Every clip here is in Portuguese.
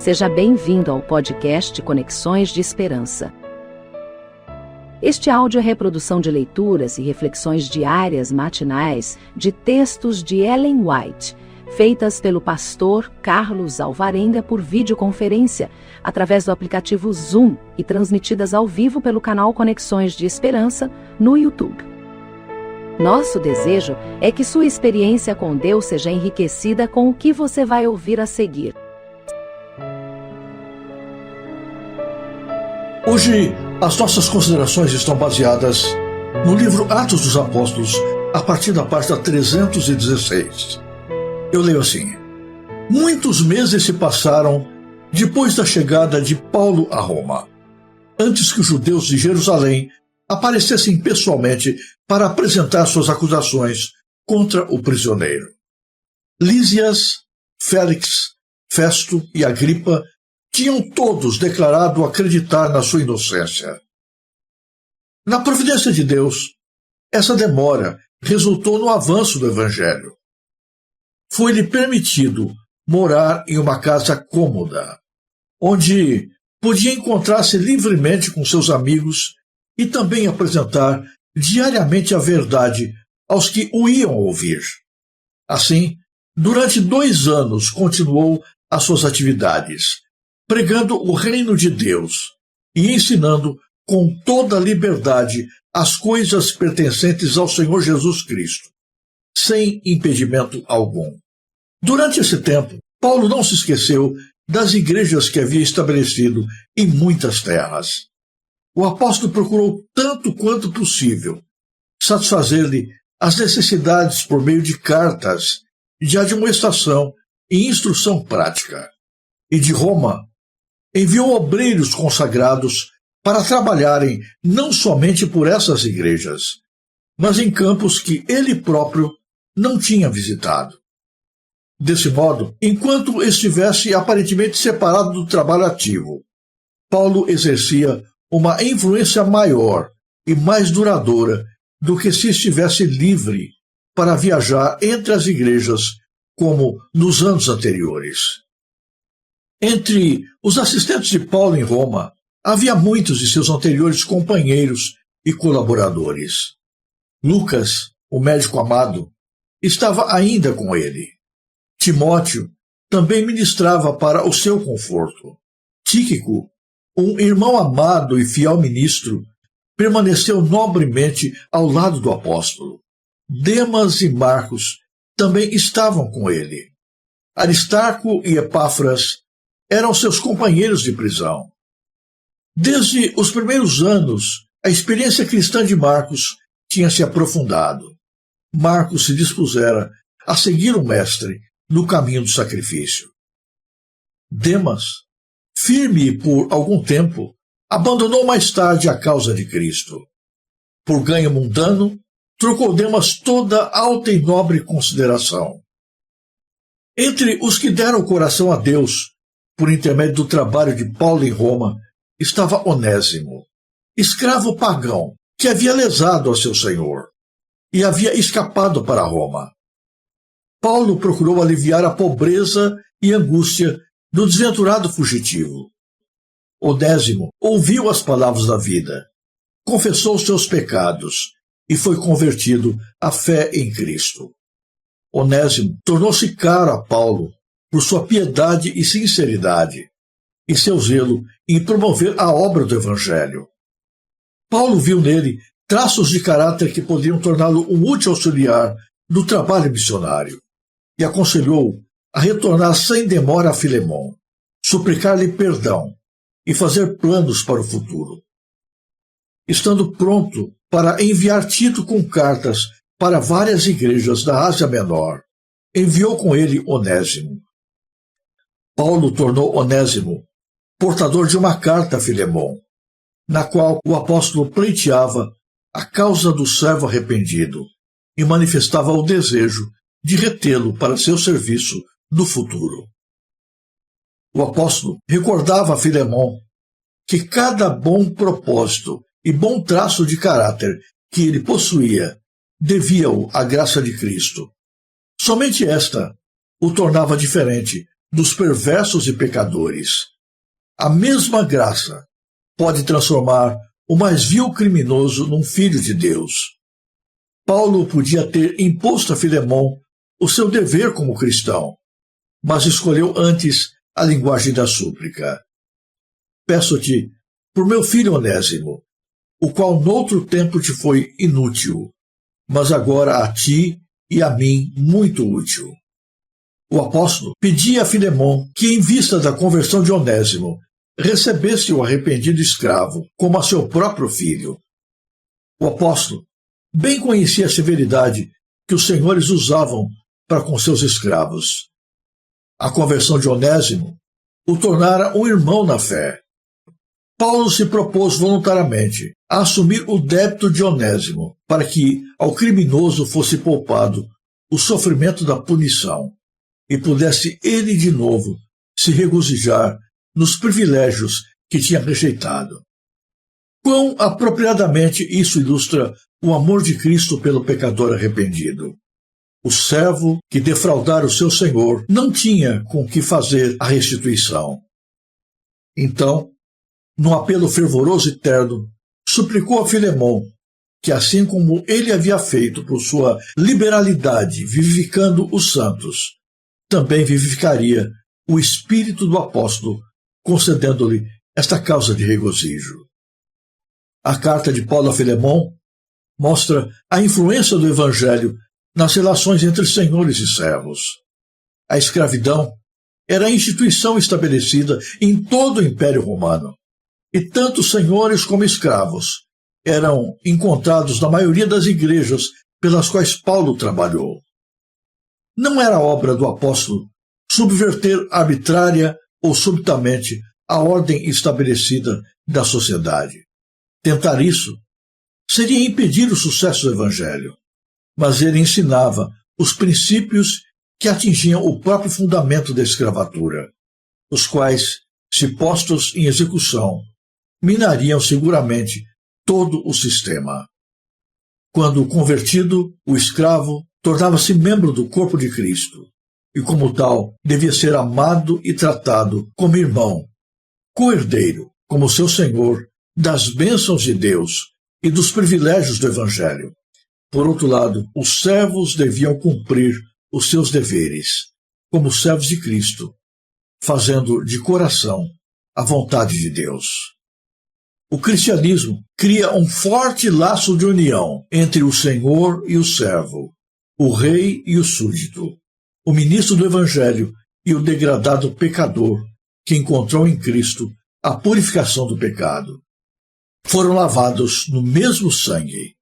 Seja bem-vindo ao podcast Conexões de Esperança. Este áudio é reprodução de leituras e reflexões diárias matinais de textos de Ellen White, feitas pelo pastor Carlos Alvarenga por videoconferência, através do aplicativo Zoom e transmitidas ao vivo pelo canal Conexões de Esperança no YouTube. Nosso desejo é que sua experiência com Deus seja enriquecida com o que você vai ouvir a seguir. Hoje, as nossas considerações estão baseadas no livro Atos dos Apóstolos, a partir da página 316. Eu leio assim: Muitos meses se passaram depois da chegada de Paulo a Roma, antes que os judeus de Jerusalém aparecessem pessoalmente para apresentar suas acusações contra o prisioneiro. Lísias, Félix, Festo e Agripa tinham todos declarado acreditar na sua inocência. Na providência de Deus, essa demora resultou no avanço do Evangelho. Foi-lhe permitido morar em uma casa cômoda, onde podia encontrar-se livremente com seus amigos e também apresentar diariamente a verdade aos que o iam ouvir. Assim, durante 2 anos continuou as suas atividades, pregando o reino de Deus e ensinando com toda a liberdade as coisas pertencentes ao Senhor Jesus Cristo, sem impedimento algum. Durante esse tempo, Paulo não se esqueceu das igrejas que havia estabelecido em muitas terras. O apóstolo procurou tanto quanto possível satisfazer-lhe as necessidades por meio de cartas, de admoestação e instrução prática. E de Roma, enviou obreiros consagrados para trabalharem não somente por essas igrejas, mas em campos que ele próprio não tinha visitado. Desse modo, enquanto estivesse aparentemente separado do trabalho ativo, Paulo exercia uma influência maior e mais duradoura do que se estivesse livre para viajar entre as igrejas como nos anos anteriores. Entre os assistentes de Paulo em Roma, havia muitos de seus anteriores companheiros e colaboradores. Lucas, o médico amado, estava ainda com ele. Timóteo também ministrava para o seu conforto. Tíquico, um irmão amado e fiel ministro, permaneceu nobremente ao lado do apóstolo. Demas e Marcos também estavam com ele. Aristarco e Epáfras eram seus companheiros de prisão. Desde os primeiros anos, a experiência cristã de Marcos tinha se aprofundado. Marcos se dispusera a seguir o Mestre no caminho do sacrifício. Demas, firme por algum tempo, abandonou mais tarde a causa de Cristo. Por ganho mundano, trocou Demas toda alta e nobre consideração. Entre os que deram o coração a Deus, por intermédio do trabalho de Paulo em Roma, estava Onésimo, escravo pagão que havia lesado a seu senhor e havia escapado para Roma. Paulo procurou aliviar a pobreza e angústia do desventurado fugitivo. Onésimo ouviu as palavras da vida, confessou seus pecados e foi convertido à fé em Cristo. Onésimo tornou-se caro a Paulo por sua piedade e sinceridade, e seu zelo em promover a obra do Evangelho. Paulo viu nele traços de caráter que poderiam torná-lo um útil auxiliar no trabalho missionário, e aconselhou a retornar sem demora a Filemão, suplicar-lhe perdão e fazer planos para o futuro. Estando pronto para enviar Tito com cartas para várias igrejas da Ásia Menor, enviou com ele Onésimo. Paulo tornou Onésimo portador de uma carta a Filemão, na qual o apóstolo pleiteava a causa do servo arrependido e manifestava o desejo de retê-lo para seu serviço no futuro. O apóstolo recordava a Filemão que cada bom propósito e bom traço de caráter que ele possuía devia-o à graça de Cristo. Somente esta o tornava diferente dos perversos e pecadores. A mesma graça pode transformar o mais vil criminoso num filho de Deus. Paulo podia ter imposto a Filemon o seu dever como cristão, mas escolheu antes a linguagem da súplica. Peço-te por meu filho Onésimo, o qual noutro tempo te foi inútil, mas agora a ti e a mim muito útil. O apóstolo pedia a Filemon que, em vista da conversão de Onésimo, recebesse o arrependido escravo como a seu próprio filho. O apóstolo bem conhecia a severidade que os senhores usavam para com seus escravos. A conversão de Onésimo o tornara um irmão na fé. Paulo se propôs voluntariamente a assumir o débito de Onésimo para que ao criminoso fosse poupado o sofrimento da punição e pudesse ele de novo se regozijar nos privilégios que tinha rejeitado. Quão apropriadamente isso ilustra o amor de Cristo pelo pecador arrependido. O servo que defraudara o seu senhor não tinha com que fazer a restituição. Então, num apelo fervoroso e terno, suplicou a Filemon que, assim como ele havia feito por sua liberalidade vivificando os santos, também vivificaria o espírito do apóstolo, concedendo-lhe esta causa de regozijo. A carta de Paulo a Filemon mostra a influência do Evangelho nas relações entre senhores e servos. A escravidão era a instituição estabelecida em todo o Império Romano, e tanto senhores como escravos eram encontrados na maioria das igrejas pelas quais Paulo trabalhou. Não era obra do apóstolo subverter arbitrária ou subitamente a ordem estabelecida da sociedade. Tentar isso seria impedir o sucesso do Evangelho, mas ele ensinava os princípios que atingiam o próprio fundamento da escravatura, os quais, se postos em execução, minariam seguramente todo o sistema. Quando convertido, o escravo tornava-se membro do corpo de Cristo, e como tal devia ser amado e tratado como irmão, co-herdeiro, como seu Senhor, das bênçãos de Deus e dos privilégios do Evangelho. Por outro lado, os servos deviam cumprir os seus deveres, como servos de Cristo, fazendo de coração a vontade de Deus. O cristianismo cria um forte laço de união entre o Senhor e o servo, o rei e o súdito, o ministro do Evangelho e o degradado pecador que encontrou em Cristo a purificação do pecado. Foram lavados no mesmo sangue,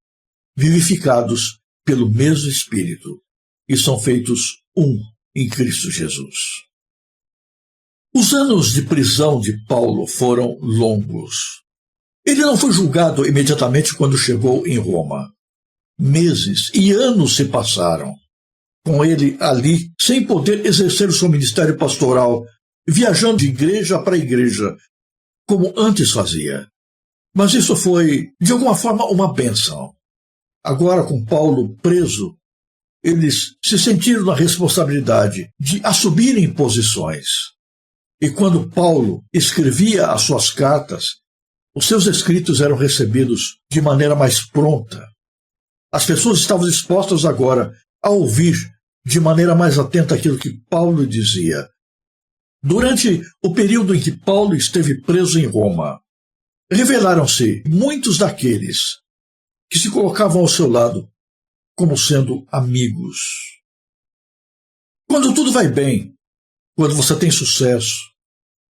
vivificados pelo mesmo Espírito, e são feitos um em Cristo Jesus. Os anos de prisão de Paulo foram longos. Ele não foi julgado imediatamente quando chegou em Roma. Meses e anos se passaram, com ele ali, sem poder exercer o seu ministério pastoral, viajando de igreja para igreja, como antes fazia. Mas isso foi, de alguma forma, uma bênção. Agora, com Paulo preso, eles se sentiram na responsabilidade de assumirem posições. E quando Paulo escrevia as suas cartas, os seus escritos eram recebidos de maneira mais pronta. As pessoas estavam dispostas agora a ouvir de maneira mais atenta aquilo que Paulo dizia. Durante o período em que Paulo esteve preso em Roma, revelaram-se muitos daqueles que se colocavam ao seu lado como sendo amigos. Quando tudo vai bem, quando você tem sucesso,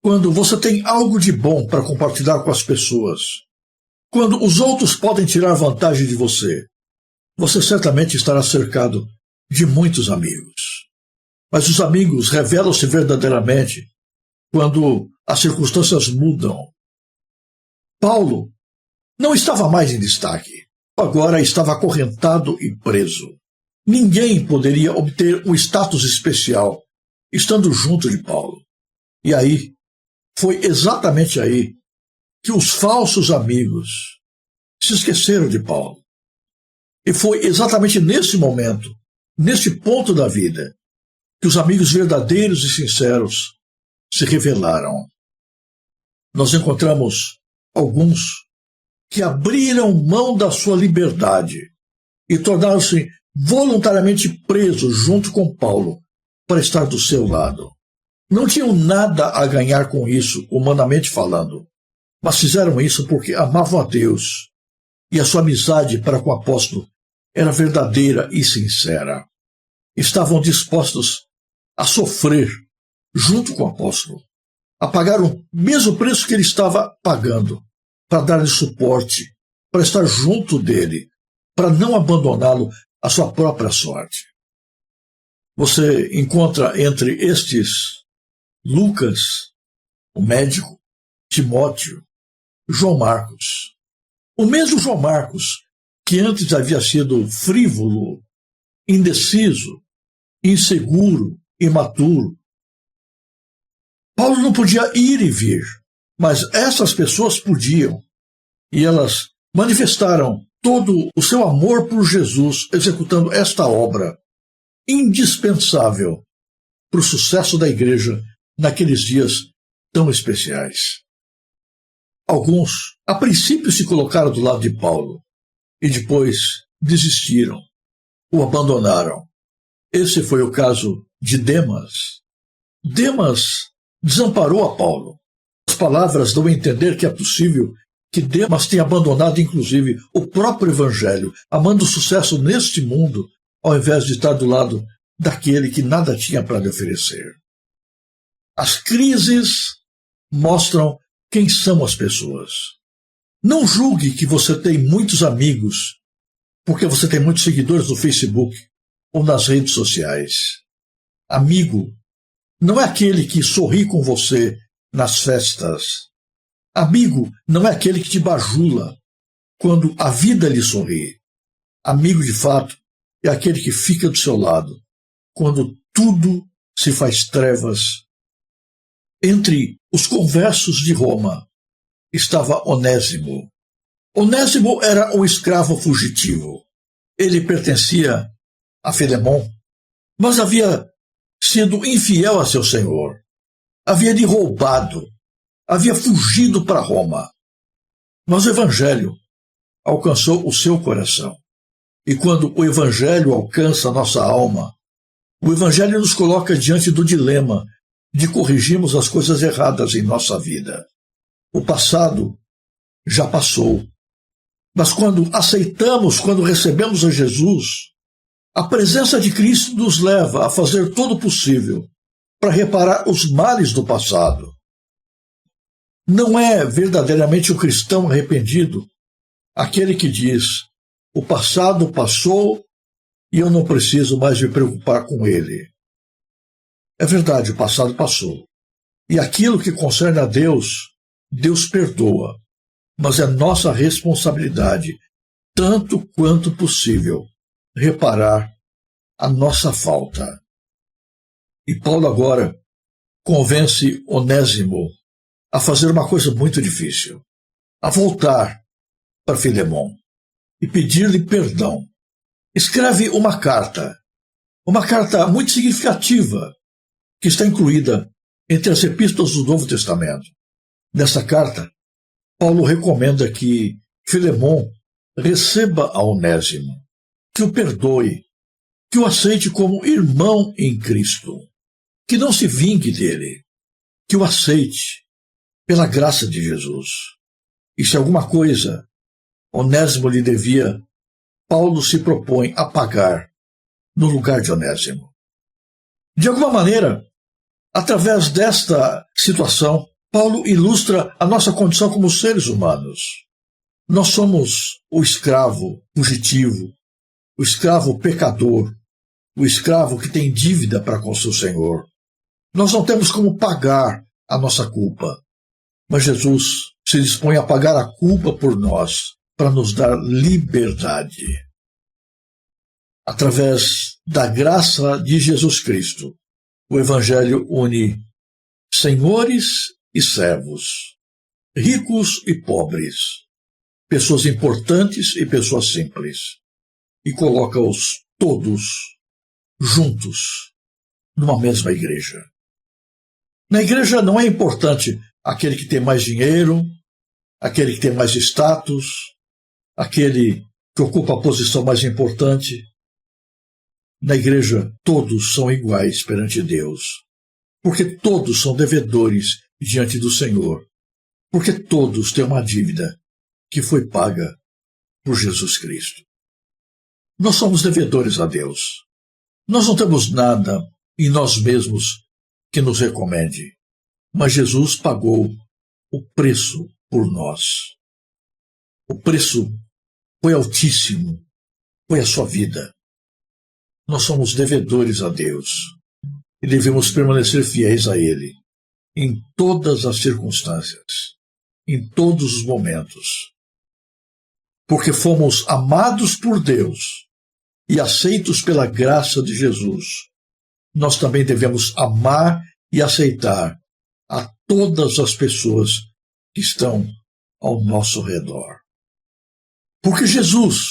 quando você tem algo de bom para compartilhar com as pessoas, quando os outros podem tirar vantagem de você, você certamente estará cercado de muitos amigos. Mas os amigos revelam-se verdadeiramente quando as circunstâncias mudam. Paulo não estava mais em destaque. Agora estava acorrentado e preso. Ninguém poderia obter um status especial estando junto de Paulo. E aí, foi exatamente aí que os falsos amigos se esqueceram de Paulo. E foi exatamente nesse momento, nesse ponto da vida, que os amigos verdadeiros e sinceros se revelaram. Nós encontramos alguns que abriram mão da sua liberdade e tornaram-se voluntariamente presos junto com Paulo para estar do seu lado. Não tinham nada a ganhar com isso, humanamente falando, mas fizeram isso porque amavam a Deus e a sua amizade para com o apóstolo era verdadeira e sincera. Estavam dispostos a sofrer junto com o apóstolo, a pagar o mesmo preço que ele estava pagando, para dar-lhe suporte, para estar junto dele, para não abandoná-lo à sua própria sorte. Você encontra entre estes Lucas, o médico, Timóteo, João Marcos. O mesmo João Marcos, que antes havia sido frívolo, indeciso, inseguro, imaturo. Paulo não podia ir e vir, mas essas pessoas podiam, e elas manifestaram todo o seu amor por Jesus, executando esta obra indispensável para o sucesso da igreja naqueles dias tão especiais. Alguns, a princípio, se colocaram do lado de Paulo e depois desistiram, o abandonaram. Esse foi o caso de Demas. Demas desamparou a Paulo. As palavras dão a entender que é possível que Demas tenha abandonado, inclusive, o próprio Evangelho, amando o sucesso neste mundo, ao invés de estar do lado daquele que nada tinha para lhe oferecer. As crises mostram quem são as pessoas. Não julgue que você tem muitos amigos porque você tem muitos seguidores no Facebook ou nas redes sociais. Amigo não é aquele que sorri com você nas festas. Amigo não é aquele que te bajula quando a vida lhe sorri. Amigo, de fato, é aquele que fica do seu lado quando tudo se faz trevas. Entre os conversos de Roma estava Onésimo. Onésimo era um escravo fugitivo. Ele pertencia a Filemon, mas havia sido infiel a seu senhor. Havia lhe roubado. Havia fugido para Roma. Mas o Evangelho alcançou o seu coração. E quando o Evangelho alcança a nossa alma, o Evangelho nos coloca diante do dilema de corrigirmos as coisas erradas em nossa vida. O passado já passou. Mas quando aceitamos, quando recebemos a Jesus, a presença de Cristo nos leva a fazer todo o possível para reparar os males do passado. Não é verdadeiramente um cristão arrependido aquele que diz: o passado passou e eu não preciso mais me preocupar com ele. É verdade, o passado passou. E aquilo que concerne a Deus, Deus perdoa. Mas é nossa responsabilidade, tanto quanto possível, reparar a nossa falta. E Paulo agora convence Onésimo a fazer uma coisa muito difícil, a voltar para Filemon e pedir-lhe perdão. Escreve uma carta muito significativa, que está incluída entre as epístolas do Novo Testamento. Nessa carta, Paulo recomenda que Filemon receba a Onésimo, que o perdoe, que o aceite como irmão em Cristo, que não se vingue dele, que o aceite pela graça de Jesus. E se alguma coisa Onésimo lhe devia, Paulo se propõe a pagar no lugar de Onésimo. De alguma maneira, através desta situação, Paulo ilustra a nossa condição como seres humanos. Nós somos o escravo fugitivo, o escravo pecador, o escravo que tem dívida para com seu Senhor. Nós não temos como pagar a nossa culpa, mas Jesus se dispõe a pagar a culpa por nós, para nos dar liberdade. Através da graça de Jesus Cristo, o Evangelho une senhores e servos, ricos e pobres, pessoas importantes e pessoas simples, e coloca-os todos juntos numa mesma igreja. Na igreja não é importante aquele que tem mais dinheiro, aquele que tem mais status, aquele que ocupa a posição mais importante. Na igreja, todos são iguais perante Deus, porque todos são devedores diante do Senhor, porque todos têm uma dívida que foi paga por Jesus Cristo. Nós somos devedores a Deus. Nós não temos nada em nós mesmos que nos recomende, mas Jesus pagou o preço por nós. O preço foi altíssimo, foi a sua vida. Nós somos devedores a Deus e devemos permanecer fiéis a Ele em todas as circunstâncias, em todos os momentos. Porque fomos amados por Deus e aceitos pela graça de Jesus, nós também devemos amar e aceitar a todas as pessoas que estão ao nosso redor. Porque Jesus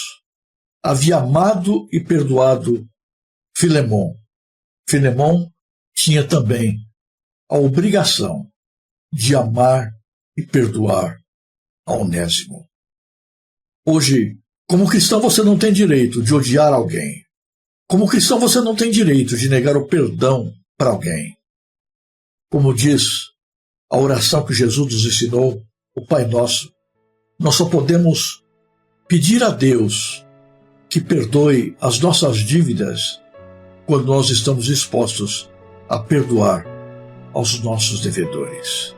havia amado e perdoado Filemon. Filemon tinha também a obrigação de amar e perdoar a Onésimo. Hoje, como cristão, você não tem direito de odiar alguém. Como cristão, você não tem direito de negar o perdão para alguém. Como diz a oração que Jesus nos ensinou, o Pai Nosso, nós só podemos pedir a Deus que perdoe as nossas dívidas quando nós estamos dispostos a perdoar aos nossos devedores.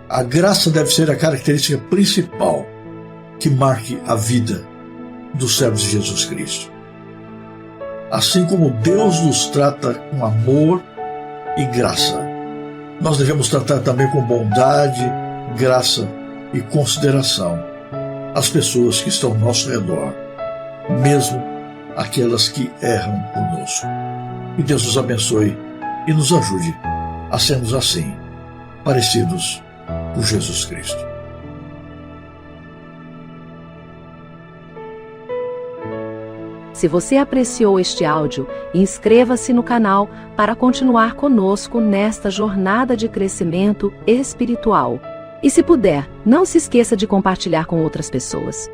A graça deve ser a característica principal que marque a vida dos servos de Jesus Cristo. Assim como Deus nos trata com amor e graça, nós devemos tratar também com bondade, graça e consideração as pessoas que estão ao nosso redor, mesmo aquelas que erram conosco. Que Deus nos abençoe e nos ajude a sermos assim, parecidos com Jesus Cristo. Se você apreciou este áudio, inscreva-se no canal para continuar conosco nesta jornada de crescimento espiritual. E se puder, não se esqueça de compartilhar com outras pessoas.